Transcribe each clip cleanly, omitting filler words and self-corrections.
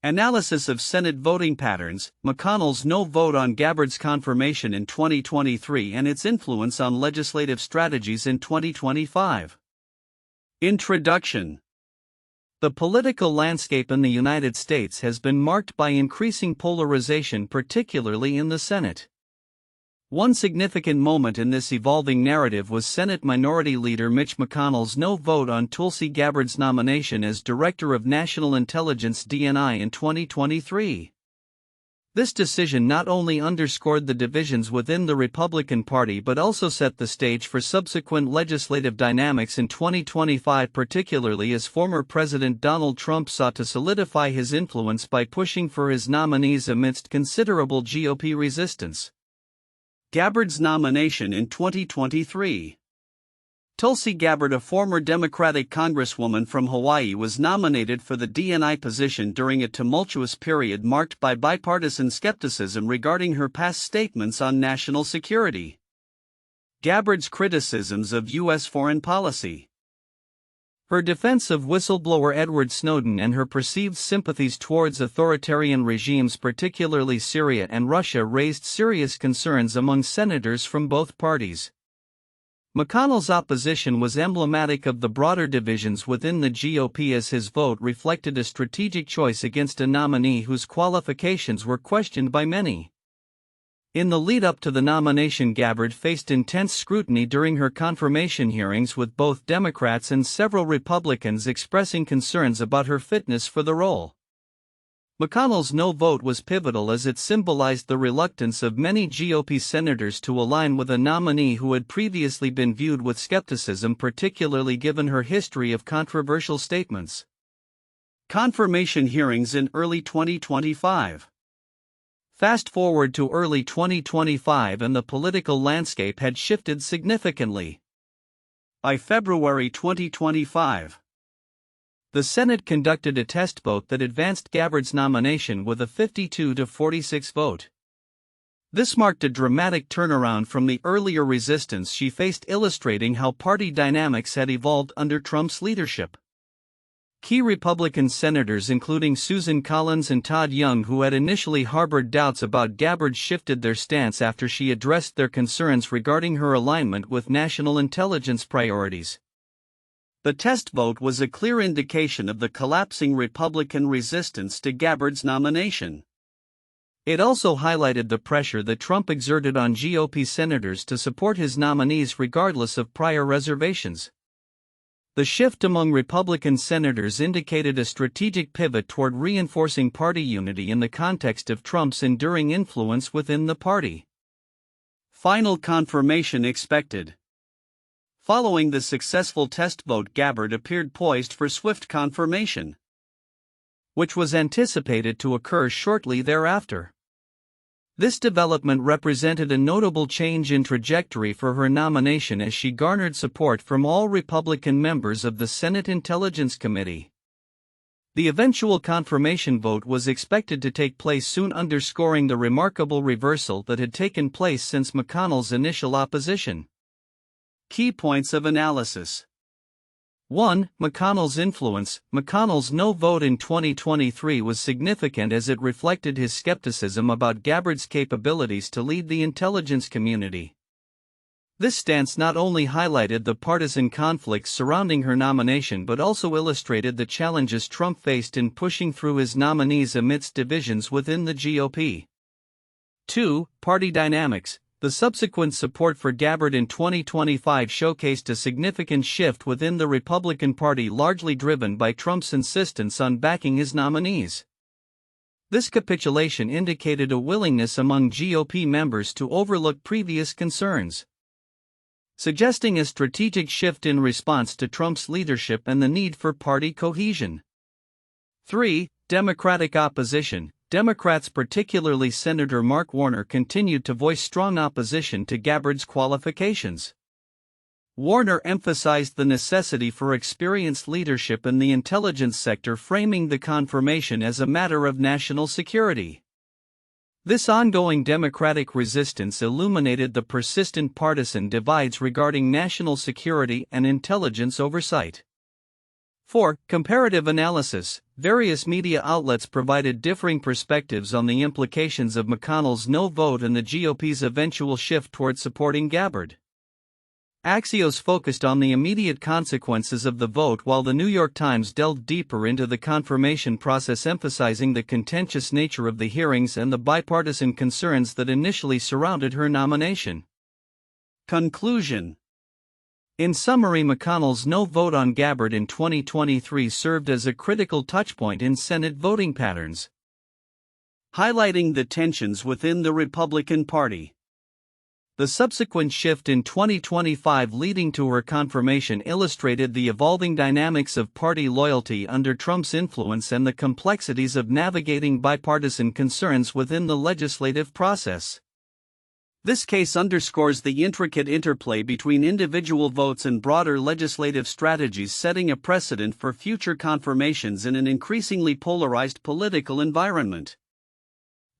Analysis of Senate voting patterns, McConnell's no vote on Gabbard's confirmation in 2023 and its influence on legislative strategies in 2025. Introduction. The political landscape in the United States has been marked by increasing polarization, particularly in the Senate. One significant moment in this evolving narrative was Senate Minority Leader Mitch McConnell's no vote on Tulsi Gabbard's nomination as Director of National Intelligence (DNI) in 2023. This decision not only underscored the divisions within the Republican Party but also set the stage for subsequent legislative dynamics in 2025, particularly as former President Donald Trump sought to solidify his influence by pushing for his nominees amidst considerable GOP resistance. Gabbard's nomination in 2023. Tulsi Gabbard, a former Democratic Congresswoman from Hawaii, was nominated for the DNI position during a tumultuous period marked by bipartisan skepticism regarding her past statements on national security. Gabbard's criticisms of U.S. foreign policy. Her defense of whistleblower Edward Snowden and her perceived sympathies towards authoritarian regimes, particularly Syria and Russia, raised serious concerns among senators from both parties. McConnell's opposition was emblematic of the broader divisions within the GOP, as his vote reflected a strategic choice against a nominee whose qualifications were questioned by many. In the lead-up to the nomination, Gabbard faced intense scrutiny during her confirmation hearings, with both Democrats and several Republicans expressing concerns about her fitness for the role. McConnell's no vote was pivotal as it symbolized the reluctance of many GOP senators to align with a nominee who had previously been viewed with skepticism, particularly given her history of controversial statements. Confirmation hearings in early 2025. Fast forward to early 2025 and the political landscape had shifted significantly. By February 2025, the Senate conducted a test vote that advanced Gabbard's nomination with a 52-46 vote. This marked a dramatic turnaround from the earlier resistance she faced, illustrating how party dynamics had evolved under Trump's leadership. Key Republican senators, including Susan Collins and Todd Young, who had initially harbored doubts about Gabbard, shifted their stance after she addressed their concerns regarding her alignment with national intelligence priorities. The test vote was a clear indication of the collapsing Republican resistance to Gabbard's nomination. It also highlighted the pressure that Trump exerted on GOP senators to support his nominees regardless of prior reservations. The shift among Republican senators indicated a strategic pivot toward reinforcing party unity in the context of Trump's enduring influence within the party. Final confirmation expected. Following the successful test vote, Gabbard appeared poised for swift confirmation, which was anticipated to occur shortly thereafter. This development represented a notable change in trajectory for her nomination, as she garnered support from all Republican members of the Senate Intelligence Committee. The eventual confirmation vote was expected to take place soon, underscoring the remarkable reversal that had taken place since McConnell's initial opposition. Key points of analysis. 1. McConnell's influence. McConnell's no vote in 2023 was significant as it reflected his skepticism about Gabbard's capabilities to lead the intelligence community. This stance not only highlighted the partisan conflicts surrounding her nomination but also illustrated the challenges Trump faced in pushing through his nominees amidst divisions within the GOP. 2. Party dynamics. The subsequent support for Gabbard in 2025 showcased a significant shift within the Republican Party, largely driven by Trump's insistence on backing his nominees. This capitulation indicated a willingness among GOP members to overlook previous concerns, suggesting a strategic shift in response to Trump's leadership and the need for party cohesion. 3. Democratic opposition. Democrats, particularly Senator Mark Warner, continued to voice strong opposition to Gabbard's qualifications. Warner emphasized the necessity for experienced leadership in the intelligence sector, framing the confirmation as a matter of national security. This ongoing Democratic resistance illuminated the persistent partisan divides regarding national security and intelligence oversight. 4. Comparative analysis. Various media outlets provided differing perspectives on the implications of McConnell's no vote and the GOP's eventual shift toward supporting Gabbard. Axios focused on the immediate consequences of the vote, while the New York Times delved deeper into the confirmation process, emphasizing the contentious nature of the hearings and the bipartisan concerns that initially surrounded her nomination. Conclusion. In summary, McConnell's no vote on Gabbard in 2023 served as a critical touchpoint in Senate voting patterns, highlighting the tensions within the Republican Party. The subsequent shift in 2025 leading to her confirmation illustrated the evolving dynamics of party loyalty under Trump's influence and the complexities of navigating bipartisan concerns within the legislative process. This case underscores the intricate interplay between individual votes and broader legislative strategies, setting a precedent for future confirmations in an increasingly polarized political environment.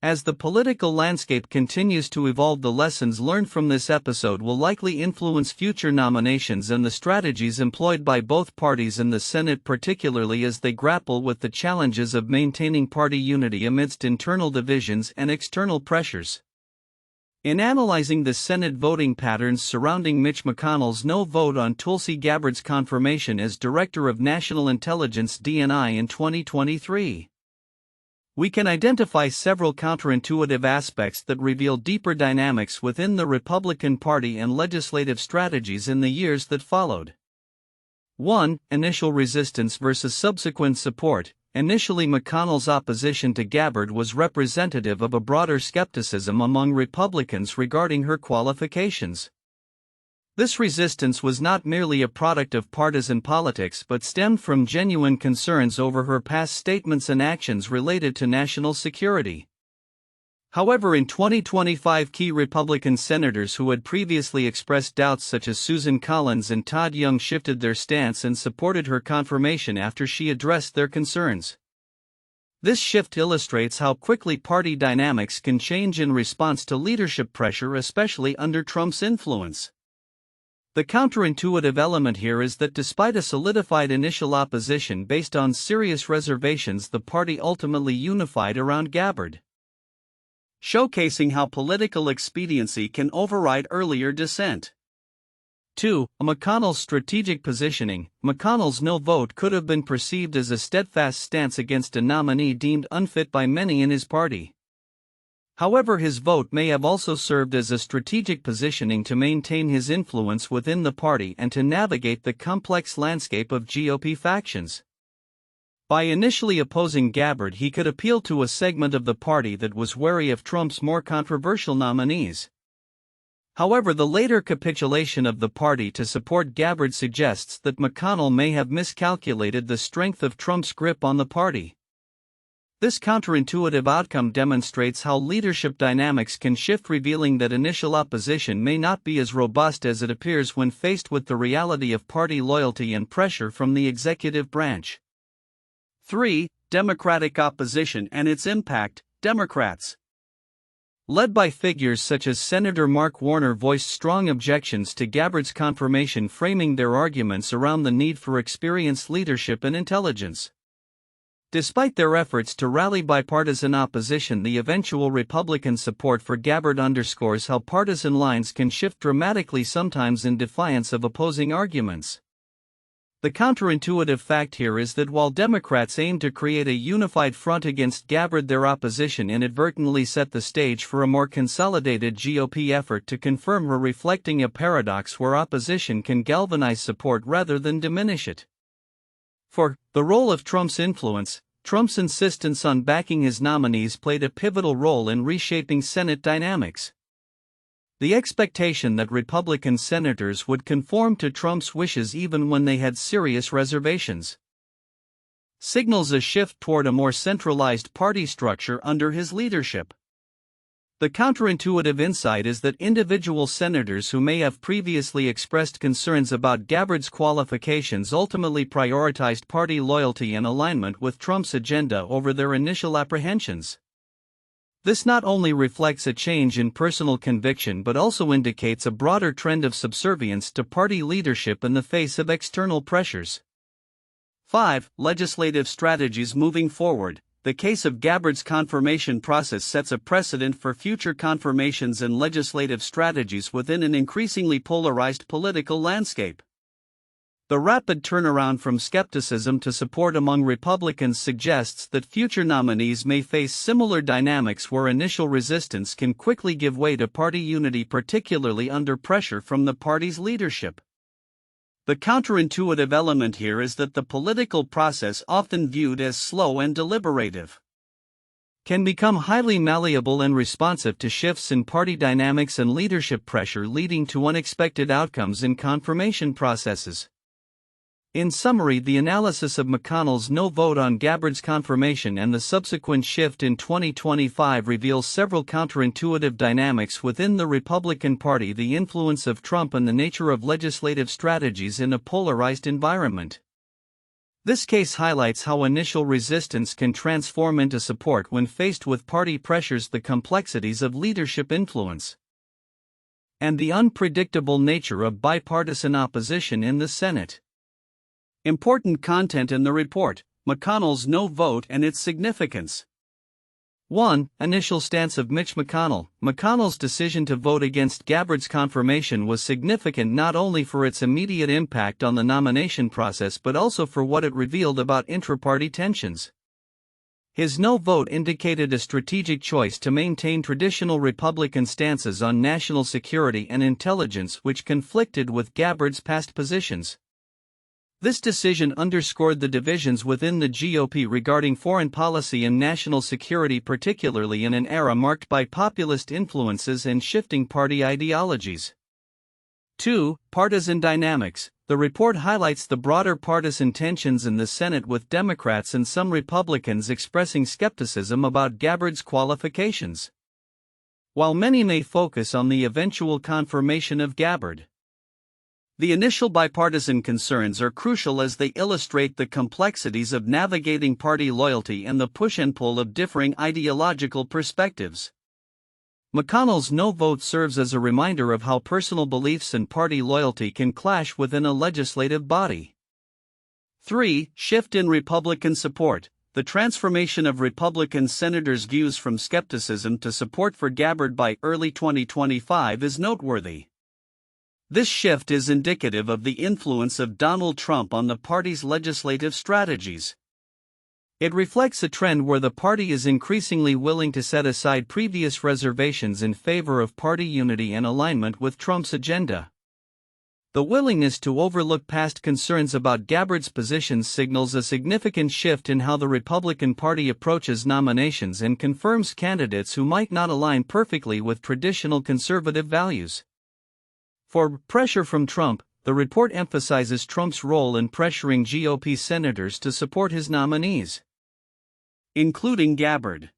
As the political landscape continues to evolve, the lessons learned from this episode will likely influence future nominations and the strategies employed by both parties in the Senate, particularly as they grapple with the challenges of maintaining party unity amidst internal divisions and external pressures. In analyzing the Senate voting patterns surrounding Mitch McConnell's no vote on Tulsi Gabbard's confirmation as Director of National Intelligence (DNI) in 2023, we can identify several counterintuitive aspects that reveal deeper dynamics within the Republican Party and legislative strategies in the years that followed. 1. Initial resistance versus subsequent support. Initially, McConnell's opposition to Gabbard was representative of a broader skepticism among Republicans regarding her qualifications. This resistance was not merely a product of partisan politics but stemmed from genuine concerns over her past statements and actions related to national security. However, in 2025, key Republican senators who had previously expressed doubts, such as Susan Collins and Todd Young, shifted their stance and supported her confirmation after she addressed their concerns. This shift illustrates how quickly party dynamics can change in response to leadership pressure, especially under Trump's influence. The counterintuitive element here is that despite a solidified initial opposition based on serious reservations, the party ultimately unified around Gabbard, showcasing how political expediency can override earlier dissent. 2. McConnell's strategic positioning. McConnell's no vote could have been perceived as a steadfast stance against a nominee deemed unfit by many in his party. However, his vote may have also served as a strategic positioning to maintain his influence within the party and to navigate the complex landscape of GOP factions. By initially opposing Gabbard, he could appeal to a segment of the party that was wary of Trump's more controversial nominees. However, the later capitulation of the party to support Gabbard suggests that McConnell may have miscalculated the strength of Trump's grip on the party. This counterintuitive outcome demonstrates how leadership dynamics can shift, revealing that initial opposition may not be as robust as it appears when faced with the reality of party loyalty and pressure from the executive branch. 3. Democratic opposition and its impact. Democrats, led by figures such as Senator Mark Warner, voiced strong objections to Gabbard's confirmation, framing their arguments around the need for experienced leadership and intelligence. Despite their efforts to rally bipartisan opposition, the eventual Republican support for Gabbard underscores how partisan lines can shift dramatically, sometimes in defiance of opposing arguments. The counterintuitive fact here is that while Democrats aim to create a unified front against Gabbard, their opposition inadvertently set the stage for a more consolidated GOP effort to confirm her, reflecting a paradox where opposition can galvanize support rather than diminish it. 4. The role of Trump's influence. Trump's insistence on backing his nominees played a pivotal role in reshaping Senate dynamics. The expectation that Republican senators would conform to Trump's wishes even when they had serious reservations signals a shift toward a more centralized party structure under his leadership. The counterintuitive insight is that individual senators who may have previously expressed concerns about Gabbard's qualifications ultimately prioritized party loyalty and alignment with Trump's agenda over their initial apprehensions. This not only reflects a change in personal conviction but also indicates a broader trend of subservience to party leadership in the face of external pressures. 5. Legislative strategies moving forward. The case of Gabbard's confirmation process sets a precedent for future confirmations and legislative strategies within an increasingly polarized political landscape. The rapid turnaround from skepticism to support among Republicans suggests that future nominees may face similar dynamics where initial resistance can quickly give way to party unity, particularly under pressure from the party's leadership. The counterintuitive element here is that the political process, often viewed as slow and deliberative, can become highly malleable and responsive to shifts in party dynamics and leadership pressure, leading to unexpected outcomes in confirmation processes. In summary, the analysis of McConnell's no vote on Gabbard's confirmation and the subsequent shift in 2025 reveals several counterintuitive dynamics within the Republican Party, the influence of Trump, and the nature of legislative strategies in a polarized environment. This case highlights how initial resistance can transform into support when faced with party pressures, the complexities of leadership influence, and the unpredictable nature of bipartisan opposition in the Senate. Important content in the report: McConnell's no vote and its significance. 1. Initial stance of Mitch McConnell. McConnell's decision to vote against Gabbard's confirmation was significant not only for its immediate impact on the nomination process but also for what it revealed about intra-party tensions. His no vote indicated a strategic choice to maintain traditional Republican stances on national security and intelligence, which conflicted with Gabbard's past positions. This decision underscored the divisions within the GOP regarding foreign policy and national security, particularly in an era marked by populist influences and shifting party ideologies. 2. Partisan dynamics. The report highlights the broader partisan tensions in the Senate, with Democrats and some Republicans expressing skepticism about Gabbard's qualifications. While many may focus on the eventual confirmation of Gabbard, the initial bipartisan concerns are crucial as they illustrate the complexities of navigating party loyalty and the push and pull of differing ideological perspectives. McConnell's no vote serves as a reminder of how personal beliefs and party loyalty can clash within a legislative body. 3. Shift in Republican support. The transformation of Republican senators' views from skepticism to support for Gabbard by early 2025 is noteworthy. This shift is indicative of the influence of Donald Trump on the party's legislative strategies. It reflects a trend where the party is increasingly willing to set aside previous reservations in favor of party unity and alignment with Trump's agenda. The willingness to overlook past concerns about Gabbard's positions signals a significant shift in how the Republican Party approaches nominations and confirms candidates who might not align perfectly with traditional conservative values. For pressure from Trump, the report emphasizes Trump's role in pressuring GOP senators to support his nominees, including Gabbard.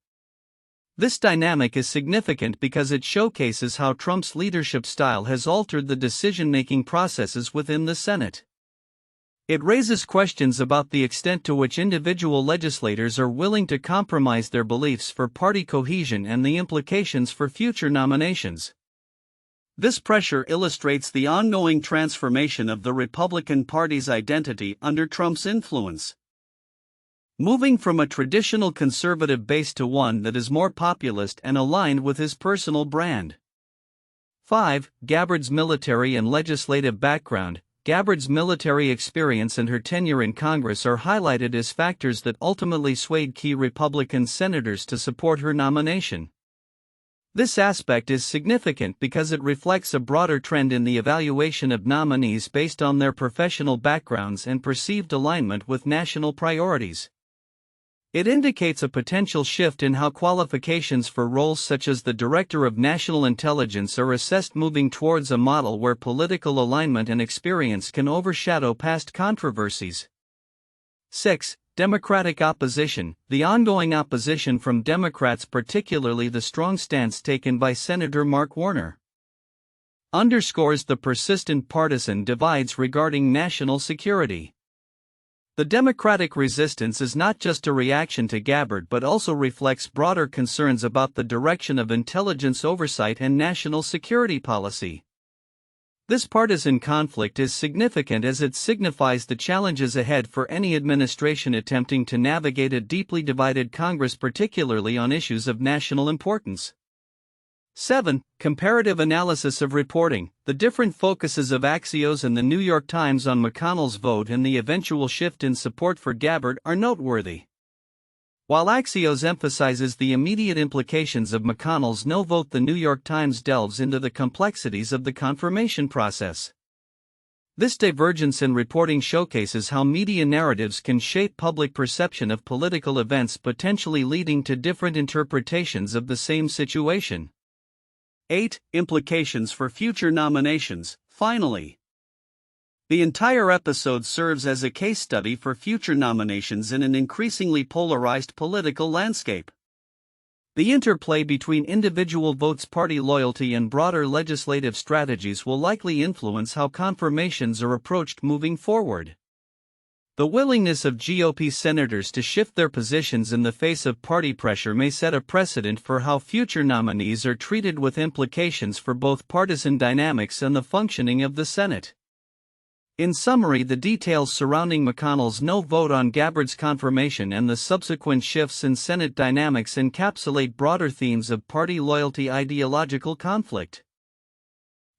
This dynamic is significant because it showcases how Trump's leadership style has altered the decision-making processes within the Senate. It raises questions about the extent to which individual legislators are willing to compromise their beliefs for party cohesion and the implications for future nominations. This pressure illustrates the ongoing transformation of the Republican Party's identity under Trump's influence, moving from a traditional conservative base to one that is more populist and aligned with his personal brand. 5. Gabbard's military and legislative background. Gabbard's military experience and her tenure in Congress are highlighted as factors that ultimately swayed key Republican senators to support her nomination. This aspect is significant because it reflects a broader trend in the evaluation of nominees based on their professional backgrounds and perceived alignment with national priorities. It indicates a potential shift in how qualifications for roles such as the Director of National Intelligence are assessed, moving towards a model where political alignment and experience can overshadow past controversies. 6. Democratic opposition. The ongoing opposition from Democrats, particularly the strong stance taken by Senator Mark Warner, underscores the persistent partisan divides regarding national security. The Democratic resistance is not just a reaction to Gabbard but also reflects broader concerns about the direction of intelligence oversight and national security policy. This partisan conflict is significant as it signifies the challenges ahead for any administration attempting to navigate a deeply divided Congress, particularly on issues of national importance. 7. Comparative analysis of reporting. The different focuses of Axios and the New York Times on McConnell's vote and the eventual shift in support for Gabbard are noteworthy. While Axios emphasizes the immediate implications of McConnell's no vote, the New York Times delves into the complexities of the confirmation process. This divergence in reporting showcases how media narratives can shape public perception of political events, potentially leading to different interpretations of the same situation. 8. Implications for future nominations. Finally, the entire episode serves as a case study for future nominations in an increasingly polarized political landscape. The interplay between individual votes, party loyalty, and broader legislative strategies will likely influence how confirmations are approached moving forward. The willingness of GOP senators to shift their positions in the face of party pressure may set a precedent for how future nominees are treated, with implications for both partisan dynamics and the functioning of the Senate. In summary, the details surrounding McConnell's no vote on Gabbard's confirmation and the subsequent shifts in Senate dynamics encapsulate broader themes of party loyalty, ideological conflict,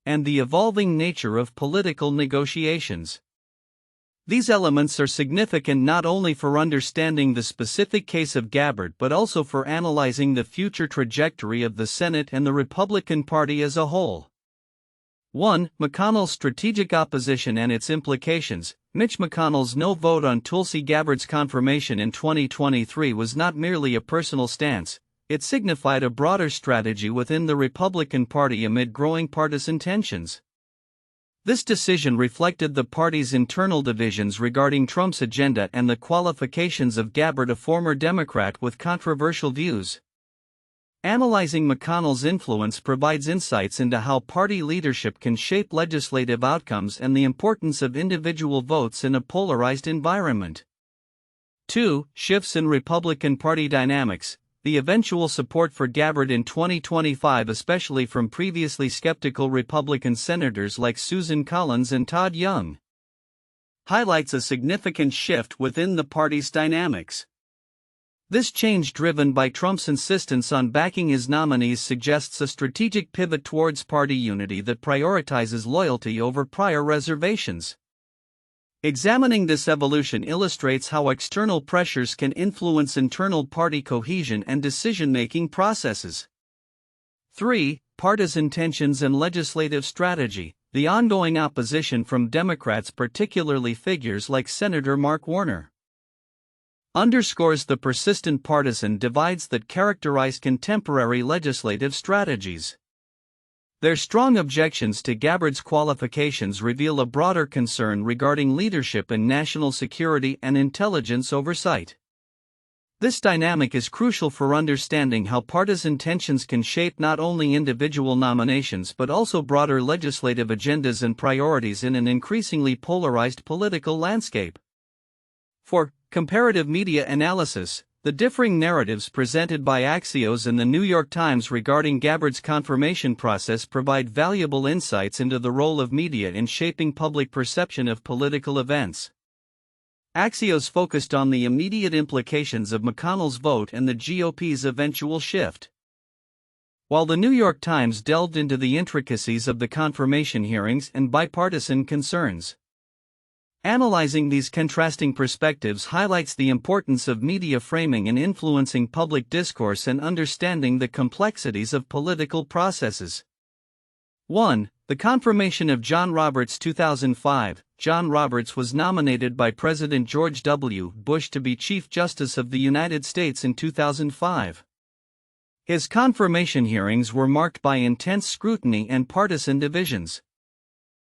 and the evolving nature of political negotiations. These elements are significant not only for understanding the specific case of Gabbard but also for analyzing the future trajectory of the Senate and the Republican Party as a whole. 1. McConnell's strategic opposition and its implications. Mitch McConnell's no vote on Tulsi Gabbard's confirmation in 2023 was not merely a personal stance, it signified a broader strategy within the Republican Party amid growing partisan tensions. This decision reflected the party's internal divisions regarding Trump's agenda and the qualifications of Gabbard, a former Democrat with controversial views. Analyzing McConnell's influence provides insights into how party leadership can shape legislative outcomes and the importance of individual votes in a polarized environment. 2. Shifts in Republican Party dynamics. The eventual support for Gabbard in 2025, especially from previously skeptical Republican senators like Susan Collins and Todd Young, highlights a significant shift within the party's dynamics. This change, driven by Trump's insistence on backing his nominees, suggests a strategic pivot towards party unity that prioritizes loyalty over prior reservations. Examining this evolution illustrates how external pressures can influence internal party cohesion and decision-making processes. 3. Partisan tensions and legislative strategy. The ongoing opposition from Democrats, particularly figures like Senator Mark Warner, underscores the persistent partisan divides that characterize contemporary legislative strategies. Their strong objections to Gabbard's qualifications reveal a broader concern regarding leadership in national security and intelligence oversight. This dynamic is crucial for understanding how partisan tensions can shape not only individual nominations but also broader legislative agendas and priorities in an increasingly polarized political landscape. 4. Comparative media analysis. The differing narratives presented by Axios and the New York Times regarding Gabbard's confirmation process provide valuable insights into the role of media in shaping public perception of political events. Axios focused on the immediate implications of McConnell's vote and the GOP's eventual shift, while the New York Times delved into the intricacies of the confirmation hearings and bipartisan concerns. Analyzing these contrasting perspectives highlights the importance of media framing in influencing public discourse and understanding the complexities of political processes. 1. The confirmation of John Roberts. 2005. John Roberts was nominated by President George W. Bush to be Chief Justice of the United States in 2005. His confirmation hearings were marked by intense scrutiny and partisan divisions.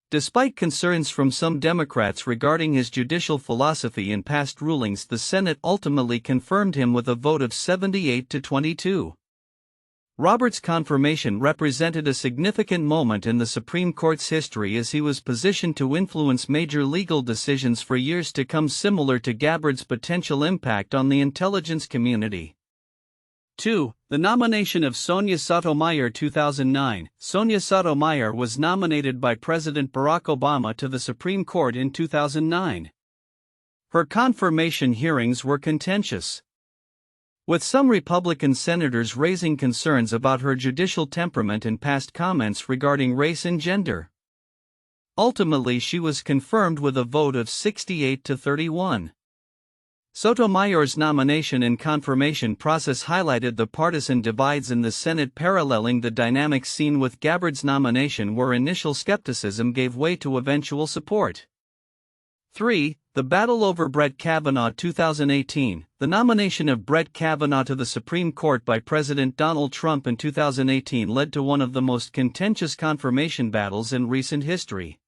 Despite concerns from some Democrats regarding his judicial philosophy and past rulings, the Senate ultimately confirmed him with a vote of 78 to 22. Roberts' confirmation represented a significant moment in the Supreme Court's history as he was positioned to influence major legal decisions for years to come, similar to Gabbard's potential impact on the intelligence community. 2. The nomination of Sonia Sotomayor. 2009. Sonia Sotomayor was nominated by President Barack Obama to the Supreme Court in 2009. Her confirmation hearings were contentious, with some Republican senators raising concerns about her judicial temperament and past comments regarding race and gender. Ultimately, she was confirmed with a vote of 68 to 31. Sotomayor's nomination and confirmation process highlighted the partisan divides in the Senate, paralleling the dynamics seen with Gabbard's nomination, where initial skepticism gave way to eventual support. 3. The battle over Brett Kavanaugh. 2018. The nomination of Brett Kavanaugh to the Supreme Court by President Donald Trump in 2018 led to one of the most contentious confirmation battles in recent history.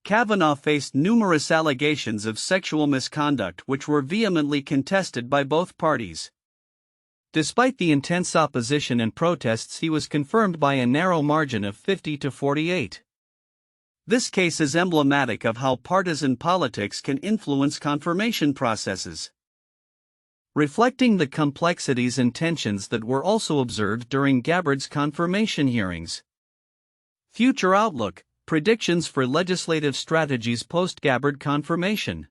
Kavanaugh faced numerous allegations of sexual misconduct which were vehemently contested by both parties. Despite the intense opposition and protests, he was confirmed by a narrow margin of 50 to 48. This case is emblematic of how partisan politics can influence confirmation processes, reflecting the complexities and tensions that were also observed during Gabbard's confirmation hearings. Future outlook. Predictions for legislative strategies post-Gabbard confirmation.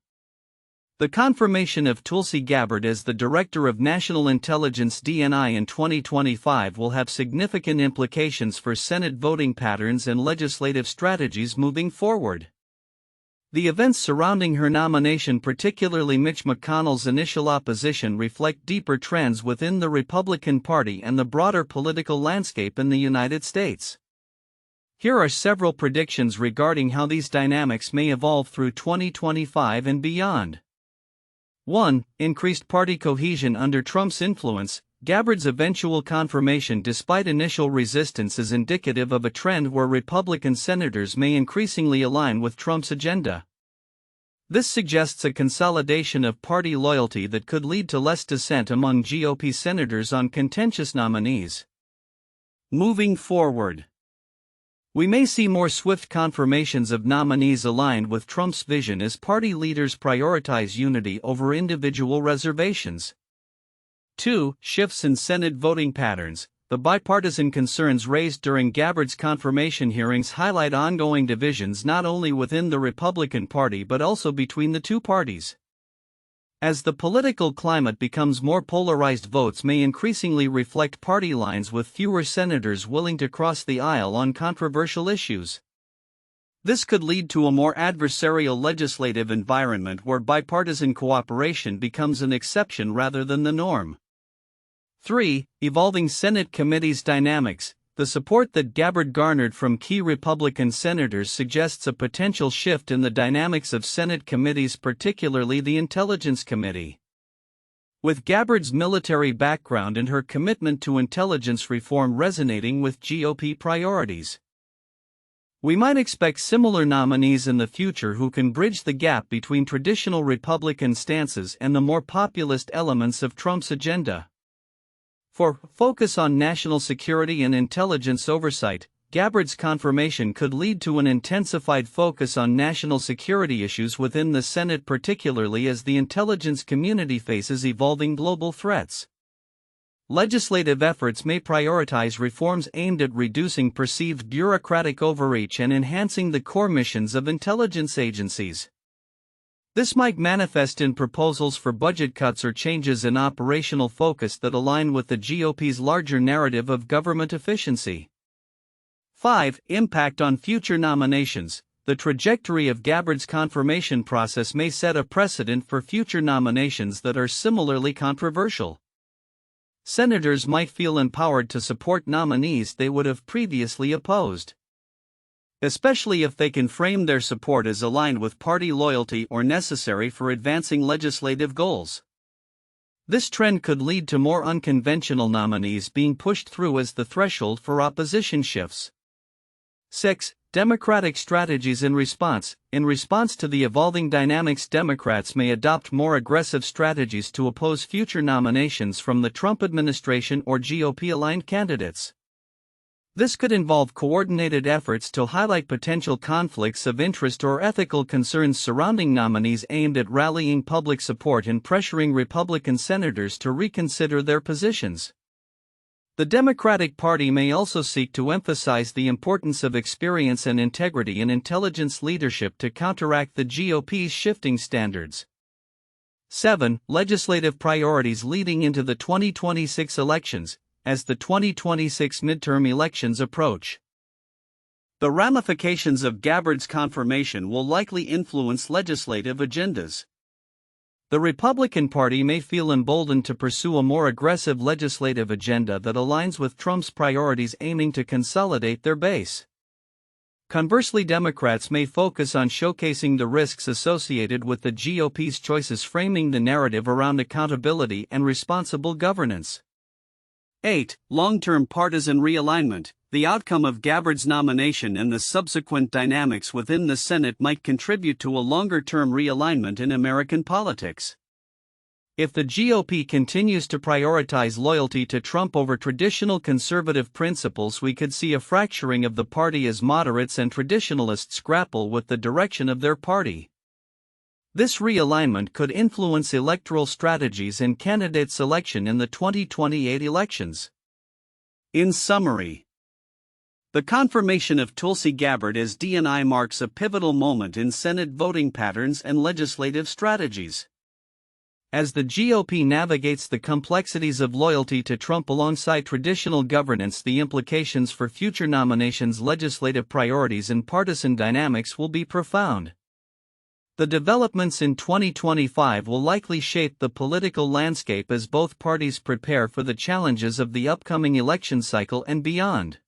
The confirmation of Tulsi Gabbard as the Director of National Intelligence (DNI) in 2025 will have significant implications for Senate voting patterns and legislative strategies moving forward. The events surrounding her nomination, particularly Mitch McConnell's initial opposition, reflect deeper trends within the Republican Party and the broader political landscape in the United States. Here are several predictions regarding how these dynamics may evolve through 2025 and beyond. 1. Increased party cohesion under Trump's influence. Gabbard's eventual confirmation, despite initial resistance, is indicative of a trend where Republican senators may increasingly align with Trump's agenda. This suggests a consolidation of party loyalty that could lead to less dissent among GOP senators on contentious nominees. Moving forward, we may see more swift confirmations of nominees aligned with Trump's vision as party leaders prioritize unity over individual reservations. 2. Shifts in Senate voting patterns. The bipartisan concerns raised during Gabbard's confirmation hearings highlight ongoing divisions not only within the Republican Party but also between the two parties. As the political climate becomes more polarized, votes may increasingly reflect party lines, with fewer senators willing to cross the aisle on controversial issues. This could lead to a more adversarial legislative environment where bipartisan cooperation becomes an exception rather than the norm. 3. Evolving Senate committees dynamics. The support that Gabbard garnered from key Republican senators suggests a potential shift in the dynamics of Senate committees, particularly the Intelligence Committee. With Gabbard's military background and her commitment to intelligence reform resonating with GOP priorities, we might expect similar nominees in the future who can bridge the gap between traditional Republican stances and the more populist elements of Trump's agenda. 4. Focus on national security and intelligence oversight. Gabbard's confirmation could lead to an intensified focus on national security issues within the Senate, particularly as the intelligence community faces evolving global threats. Legislative efforts may prioritize reforms aimed at reducing perceived bureaucratic overreach and enhancing the core missions of intelligence agencies. This might manifest in proposals for budget cuts or changes in operational focus that align with the GOP's larger narrative of government efficiency. 5. Impact on future nominations. The trajectory of Gabbard's confirmation process may set a precedent for future nominations that are similarly controversial. Senators might feel empowered to support nominees they would have previously opposed, especially if they can frame their support as aligned with party loyalty or necessary for advancing legislative goals. This trend could lead to more unconventional nominees being pushed through as the threshold for opposition shifts. 6. Democratic strategies in response. In response to the evolving dynamics, Democrats may adopt more aggressive strategies to oppose future nominations from the Trump administration or GOP-aligned candidates. This could involve coordinated efforts to highlight potential conflicts of interest or ethical concerns surrounding nominees, aimed at rallying public support and pressuring Republican senators to reconsider their positions. The Democratic Party may also seek to emphasize the importance of experience and integrity in intelligence leadership to counteract the GOP's shifting standards. 7. Legislative priorities leading into the 2026 elections. As the 2026 midterm elections approach, the ramifications of Gabbard's confirmation will likely influence legislative agendas. The Republican Party may feel emboldened to pursue a more aggressive legislative agenda that aligns with Trump's priorities, aiming to consolidate their base. Conversely, Democrats may focus on showcasing the risks associated with the GOP's choices, framing the narrative around accountability and responsible governance. 8. Long-term partisan realignment. The outcome of Gabbard's nomination and the subsequent dynamics within the Senate might contribute to a longer-term realignment in American politics. If the GOP continues to prioritize loyalty to Trump over traditional conservative principles, we could see a fracturing of the party as moderates and traditionalists grapple with the direction of their party. This realignment could influence electoral strategies and candidate selection in the 2028 elections. In summary, the confirmation of Tulsi Gabbard as DNI marks a pivotal moment in Senate voting patterns and legislative strategies. As the GOP navigates the complexities of loyalty to Trump alongside traditional governance, the implications for future nominations, legislative priorities, and partisan dynamics will be profound. The developments in 2025 will likely shape the political landscape as both parties prepare for the challenges of the upcoming election cycle and beyond.